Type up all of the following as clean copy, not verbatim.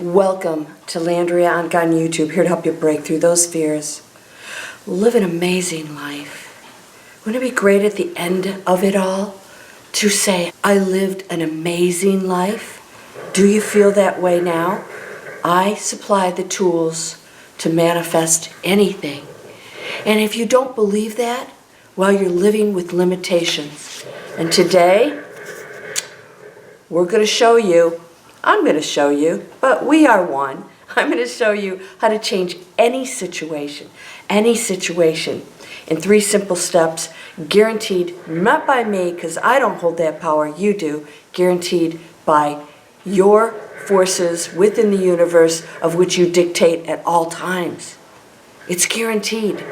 Welcome to Landria Onkka on YouTube, here to help you break through those fears. Live an amazing life. Wouldn't it be great at the end of it all to say, I lived an amazing life? Do you feel that way now? I supply the tools to manifest anything. And if you don't believe that, well, you're living with limitations. And today, we're going to show you, I'm going to show you, but we are one. I'm going to show you how to change any situation in 3 simple steps, guaranteed not by me, because I don't hold that power, you do, guaranteed by your forces within the universe of which you dictate at all times. It's guaranteed.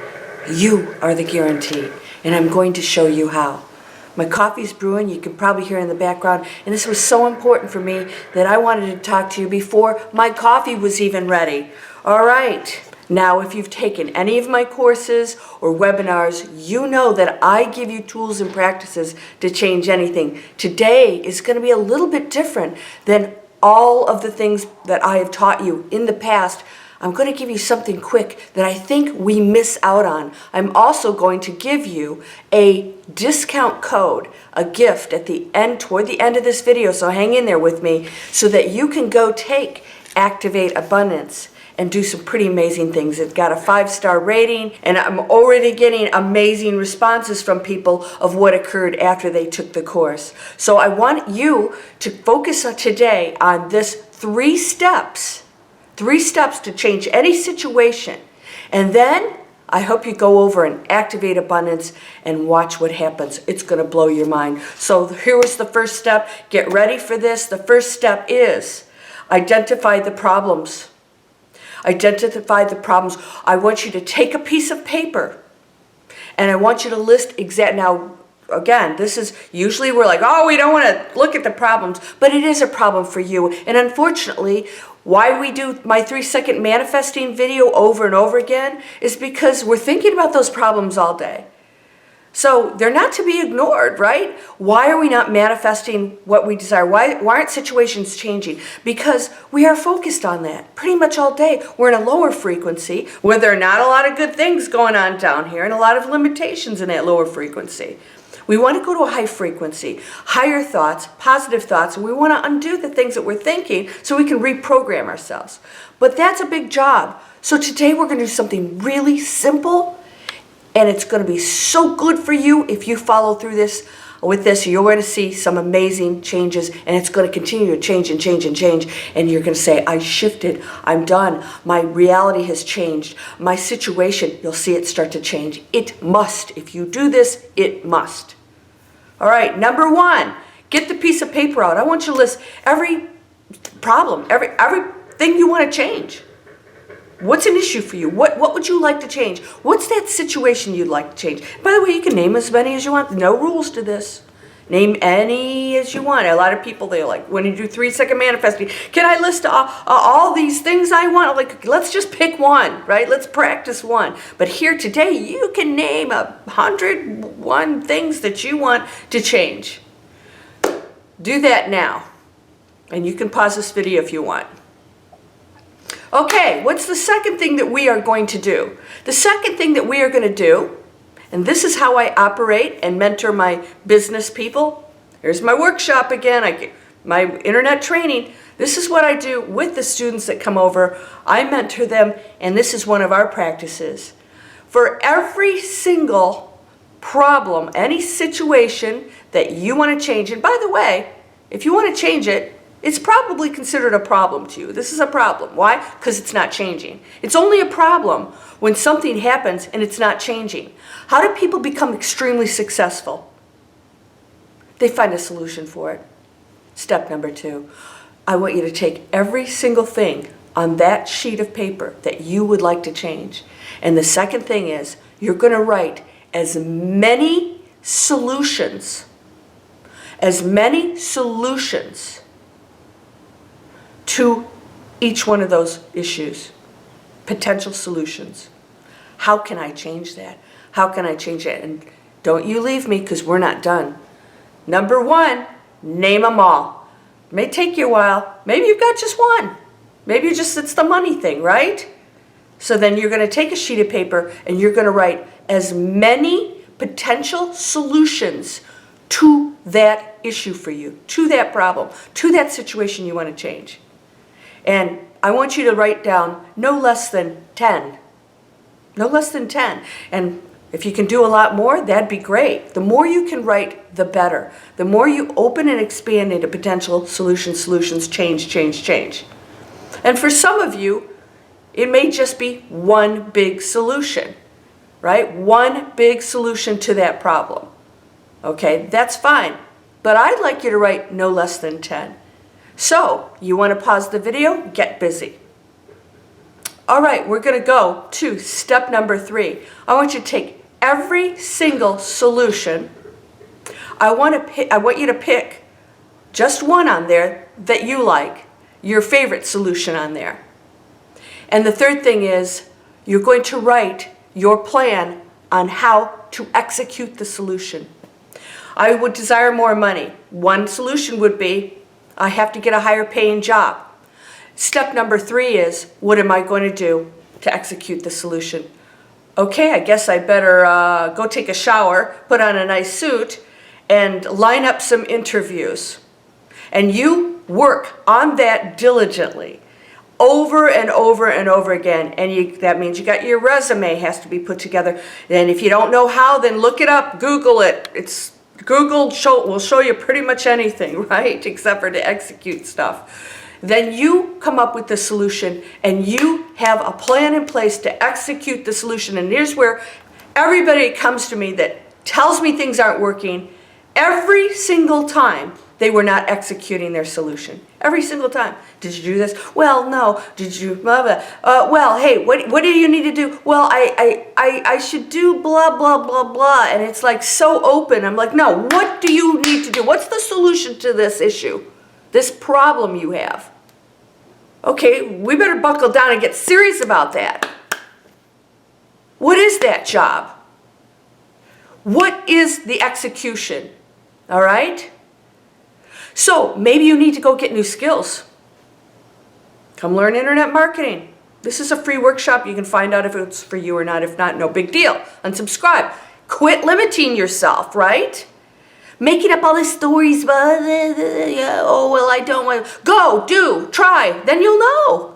You are the guarantee, and I'm going to show you how. My coffee's brewing, you can probably hear in the background, and this was so important for me that I wanted to talk to you before my coffee was even ready. All right, now if you've taken any of my courses or webinars, you know that I give you tools and practices to change anything. Today is going to be a little bit different than all of the things that I have taught you in the past. I'm going to give you something quick that I think we miss out on. I'm also going to give you a discount code, a gift at the end, toward the end of this video, so hang in there with me so that you can go take Activate Abundance and do some pretty amazing things. It's got a 5-star rating, and I'm already getting amazing responses from people of what occurred after they took the course. So I want you to focus today on this 3 steps to change any situation. And then I hope you go over and Activate Abundance and watch what happens. It's going to blow your mind. So here was the first step. Get ready for this. The first step is identify the problems. Identify the problems. I want you to take a piece of paper and I want you to list now, again, this is usually we're like, oh, we don't want to look at the problems, but it is a problem for you. And unfortunately, why we do my 3-second manifesting video over and over again is because we're thinking about those problems all day. So they're not to be ignored, right? Why are we not manifesting what we desire? Why aren't situations changing? Because we are focused on that pretty much all day. We're in a lower frequency where there are not a lot of good things going on down here and a lot of limitations in that lower frequency. We want to go to a high frequency, higher thoughts, positive thoughts, and we want to undo the things that we're thinking so we can reprogram ourselves. But that's a big job. So today we're going to do something really simple, and it's going to be so good for you if you follow through this. With this, you're going to see some amazing changes, and it's going to continue to change and change and change, and you're going to say, I shifted, I'm done, my reality has changed, my situation, you'll see it start to change. It must. If you do this, it must. All right, number 1, get the piece of paper out. I want you to list every problem, everything you want to change. What's an issue for you? What would you like to change? What's that situation you'd like to change? By the way, you can name as many as you want. No rules to this. Name any as you want. A lot of people, they're like, when you do 3-second manifesting, can I list all these things I want? Like, let's just pick one, right? Let's practice one. But here today, you can name 101 things that you want to change. Do that now. And you can pause this video if you want. Okay, what's the second thing that we are going to do? The second thing that we are going to do, and this is how I operate and mentor my business people. Here's my workshop again, my internet training. This is what I do with the students that come over. I mentor them, and this is one of our practices. For every single problem, any situation that you want to change, and by the way, if you want to change it, it's probably considered a problem to you. This is a problem. Why? Because it's not changing. It's only a problem when something happens and it's not changing. How do people become extremely successful? They find a solution for it. Step number 2. I want you to take every single thing on that sheet of paper that you would like to change. And the second thing is, you're going to write as many solutions to each one of those issues, potential solutions. How can I change that? How can I change it? And don't you leave me, because we're not done. Number 1, name them all. It may take you a while. Maybe you've got just one. Maybe it's the money thing, right? So then you're going to take a sheet of paper and you're going to write as many potential solutions to that issue for you, to that problem, to that situation you want to change. And I want you to write down no less than 10. No less than 10. And if you can do a lot more, that'd be great. The more you can write, the better. The more you open and expand into potential solutions, change. And for some of you, it may just be one big solution, right? One big solution to that problem. Okay, that's fine. But I'd like you to write no less than 10. So, you want to pause the video? Get busy. All right, we're going to go to step number 3. I want you to take every single solution. I want you to pick just one on there that you like, your favorite solution on there. And the third thing is, you're going to write your plan on how to execute the solution. I would desire more money. One solution would be, I have to get a higher paying job. Step number 3 is, what am I going to do to execute the solution? Okay, I guess I better go take a shower, put on a nice suit, and line up some interviews. And you work on that diligently, over and over and over again. And that means you got your resume has to be put together. And if you don't know how, then look it up, Google it. Google will show you pretty much anything, right? Except for to execute stuff. Then you come up with the solution and you have a plan in place to execute the solution. And here's where everybody comes to me that tells me things aren't working. Every single time they were not executing their solution. Every single time. Did you do this? Well, no. Did you blah, blah. Well, hey, what do you need to do? Well, I should do blah, blah, blah, blah. And it's like so open. I'm like, no, what do you need to do? What's the solution to this issue? This problem you have? Okay, we better buckle down and get serious about that. What is that job? What is the execution? All right? So maybe you need to go get new skills. Come learn internet marketing. This is a free workshop. You can find out if it's for you or not. If not, no big deal. Unsubscribe. Quit limiting yourself, right? Making up all these stories. Oh, well, I don't want to. Go, do, try. Then you'll know.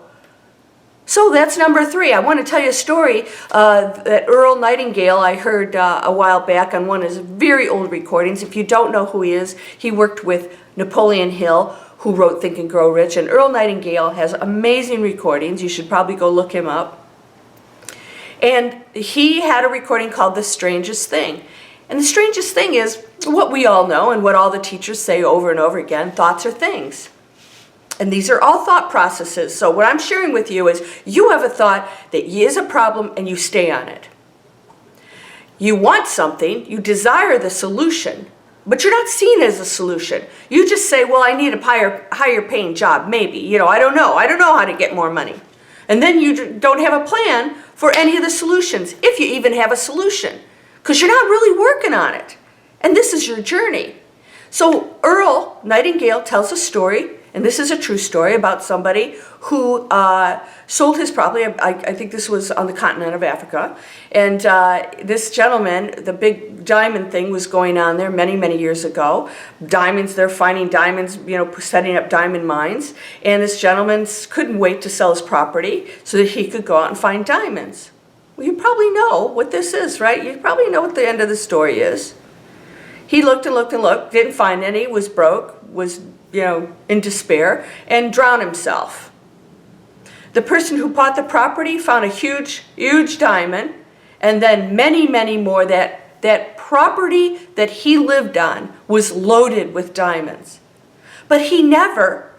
So that's number 3. I want to tell you a story that Earl Nightingale I heard a while back on one of his very old recordings. If you don't know who he is, he worked with Napoleon Hill, who wrote Think and Grow Rich. And Earl Nightingale has amazing recordings. You should probably go look him up. And he had a recording called The Strangest Thing. And the strangest thing is what we all know and what all the teachers say over and over again, thoughts are things. And these are all thought processes. So what I'm sharing with you is you have a thought that is a problem and you stay on it. You want something, you desire the solution, but you're not seen as a solution. You just say, well, I need a higher paying job, maybe. You know, I don't know how to get more money. And then you don't have a plan for any of the solutions, if you even have a solution, because you're not really working on it. And this is your journey. So Earl Nightingale tells a story, and this is a true story about somebody who sold his property. I think this was on the continent of Africa. And this gentleman, the big diamond thing was going on there many, many years ago. Diamonds, they're finding diamonds, you know, setting up diamond mines. And this gentleman couldn't wait to sell his property so that he could go out and find diamonds. Well, you probably know what this is, right? You probably know what the end of the story is. He looked and looked and looked, didn't find any, was broke, was, you know, in despair, and drowned himself. The person who bought the property found a huge, huge diamond, and then many, many more. That property that he lived on was loaded with diamonds. But he never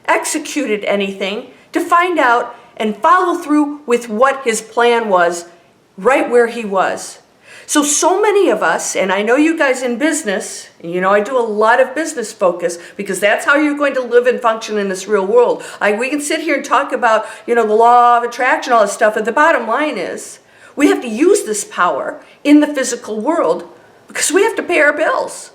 executed anything to find out and follow through with what his plan was right where he was. So many of us, and I know you guys in business, you know I do a lot of business focus because that's how you're going to live and function in this real world. We can sit here and talk about, you know, the law of attraction, all this stuff, but the bottom line is we have to use this power in the physical world because we have to pay our bills,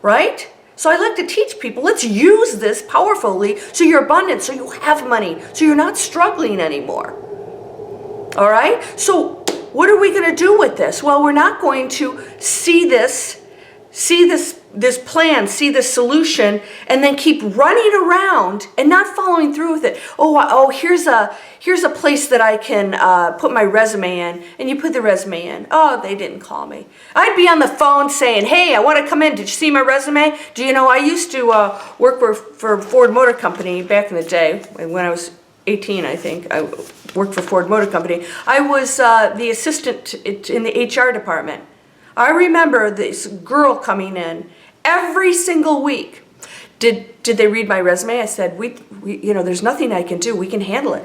right? So I like to teach people, let's use this powerfully so you're abundant, so you have money, so you're not struggling anymore. All right? So what are we going to do with this? Well, we're not going to see this plan, see this solution, and then keep running around and not following through with it. Oh, here's a place that I can put my resume in, and you put the resume in. Oh, they didn't call me. I'd be on the phone saying, hey, I want to come in. Did you see my resume? Do you know I used to work for Ford Motor Company back in the day when I was 18, I think. I worked for Ford Motor Company. I was the assistant in the HR department. I remember this girl coming in every single week. Did they read my resume? I said, we there's nothing I can do. We can handle it.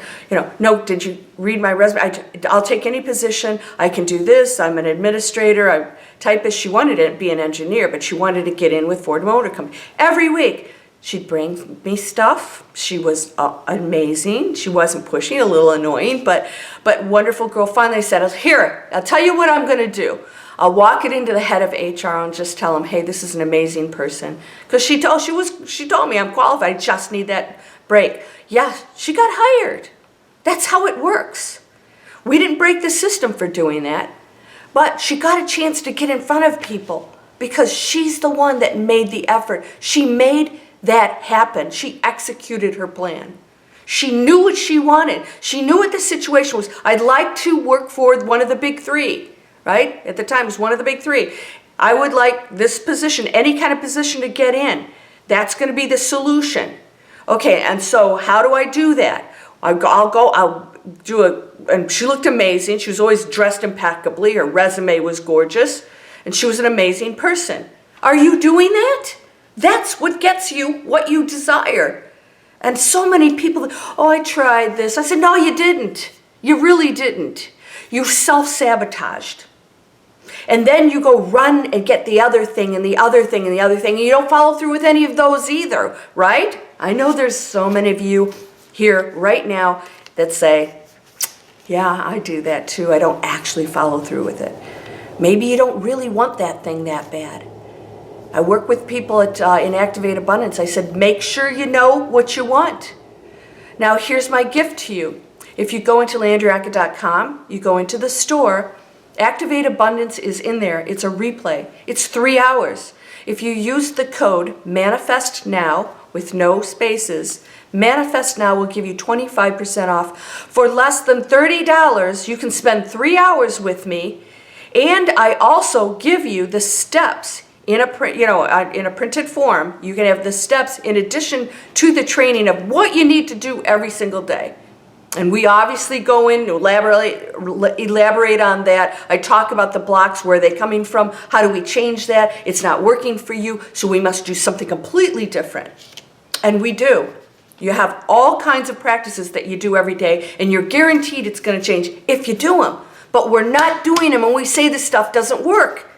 No, did you read my resume? I'll take any position. I can do this. I'm an administrator. I'm typist. She wanted to be an engineer, but she wanted to get in with Ford Motor Company. Every week, she'd bring me stuff. She was amazing. She wasn't pushy, a little annoying, but wonderful girl. Finally, I said, here, I'll tell you what I'm going to do. I'll walk it into the head of HR and just tell him, hey, this is an amazing person. Because she told me I'm qualified, I just need that break. Yeah, she got hired. That's how it works. We didn't break the system for doing that, but she got a chance to get in front of people because she's the one that made the effort. She made that happen. She executed her plan. She knew what she wanted. She knew what the situation was. I'd like to work for one of the big three. Right? At the time, it was one of the big three. I would like this position, any kind of position to get in. That's going to be the solution. Okay, and so how do I do that? I'll do and she looked amazing. She was always dressed impeccably. Her resume was gorgeous. And she was an amazing person. Are you doing that? That's what gets you what you desire. And so many people, oh, I tried this. I said, no, you didn't. You really didn't. You self-sabotaged. And then you go run and get the other thing and the other thing and the other thing, and you don't follow through with any of those either, right? I know there's so many of you here right now that say, yeah, I do that too. I don't actually follow through with it. Maybe you don't really want that thing that bad. I work with people in Activate Abundance. I said, make sure you know what you want. Now, here's my gift to you. If you go into LandriaOnkka.com, you go into the store, Activate Abundance is in there. It's a replay. It's 3 hours. If you use the code Manifest Now with no spaces, Manifest Now will give you 25% off. For less than $30, you can spend 3 hours with me, and I also give you the steps in a printed form. You can have the steps in addition to the training of what you need to do every single day. And we obviously go in to elaborate on that. I talk about the blocks, where they're coming from, how do we change that? It's not working for you, so we must do something completely different. And we do. You have all kinds of practices that you do every day, and you're guaranteed it's going to change if you do them. But we're not doing them, and we say this stuff doesn't work.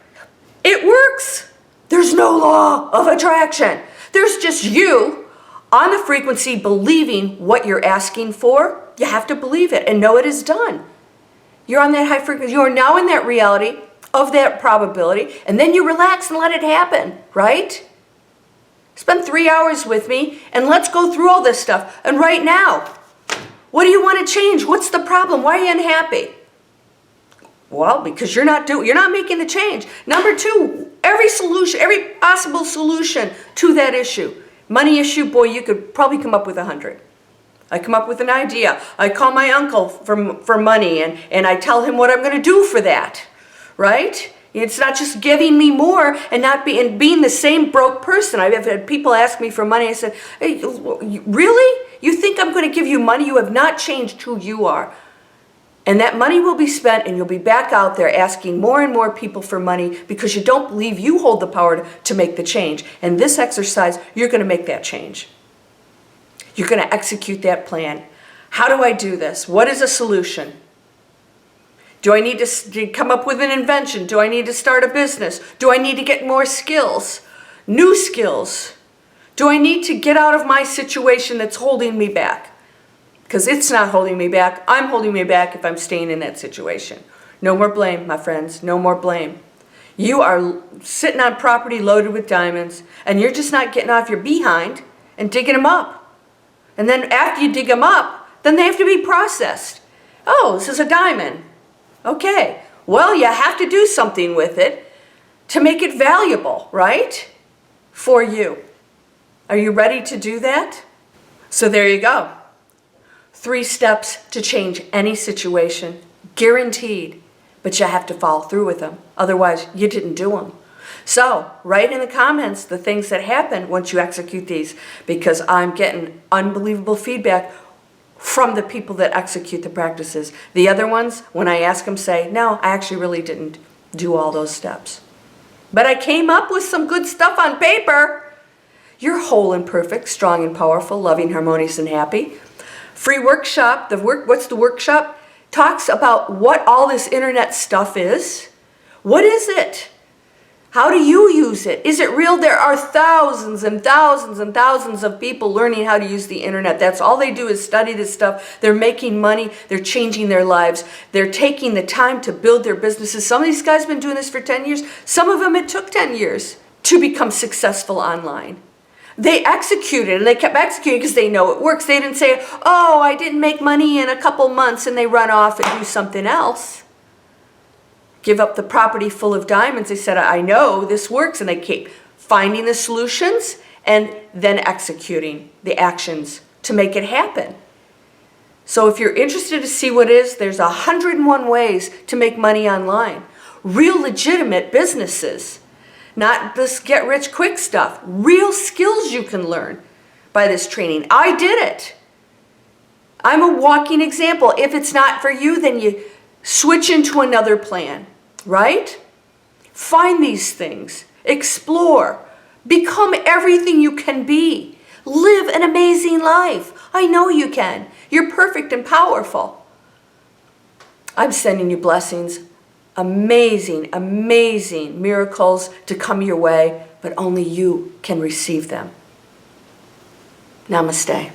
It works. There's no law of attraction. There's just you on the frequency believing what you're asking for. You have to believe it and know it is done. You're on that high frequency. You are now in that reality of that probability, and then you relax and let it happen, right? Spend 3 hours with me, and let's go through all this stuff. And right now, what do you want to change? What's the problem? Why are you unhappy? Well, because you're not making the change. Number two, every possible solution to that issue. Money issue, boy, you could probably come up with 100. I come up with an idea. I call my uncle for money, and I tell him what I'm going to do for that, right? It's not just giving me more and being the same broke person. I've had people ask me for money. I said, hey, really? You think I'm going to give you money? You have not changed who you are. And that money will be spent, and you'll be back out there asking more and more people for money because you don't believe you hold the power to make the change. And this exercise, you're going to make that change. You're going to execute that plan. How do I do this? What is a solution? Do I need to come up with an invention? Do I need to start a business? Do I need to get more skills? New skills? Do I need to get out of my situation that's holding me back? Because it's not holding me back. I'm holding me back if I'm staying in that situation. No more blame, my friends. No more blame. You are sitting on property loaded with diamonds, and you're just not getting off your behind and digging them up. And then after you dig them up, then they have to be processed. Oh, this is a diamond. Okay, well, you have to do something with it to make it valuable, right? For you. Are you ready to do that? So there you go. 3 steps to change any situation, guaranteed. But you have to follow through with them. Otherwise, you didn't do them. So write in the comments the things that happen once you execute these, because I'm getting unbelievable feedback from the people that execute the practices. The other ones, when I ask them, say, no, I actually really didn't do all those steps. But I came up with some good stuff on paper. You're whole and perfect, strong and powerful, loving, harmonious, and happy. Free workshop. What's the workshop? Talks about what all this internet stuff is. What is it? How do you use it? Is it real? There are thousands and thousands and thousands of people learning how to use the internet. That's all they do is study this stuff. They're making money. They're changing their lives. They're taking the time to build their businesses. Some of these guys have been doing this for 10 years. Some of them it took 10 years to become successful online. They executed, and they kept executing because they know it works. They didn't say, oh, I didn't make money in a couple months, and they run off and do something else. Give up the property full of diamonds. They said, I know this works, and they keep finding the solutions and then executing the actions to make it happen. So if you're interested to see what it is, there's 101 ways to make money online. Real legitimate businesses. Not this get-rich-quick stuff. Real skills you can learn by this training. I did it. I'm a walking example. If it's not for you, then you switch into another plan, right? Find these things. Explore. Become everything you can be. Live an amazing life. I know you can. You're perfect and powerful. I'm sending you blessings. Amazing, amazing miracles to come your way, but only you can receive them. Namaste.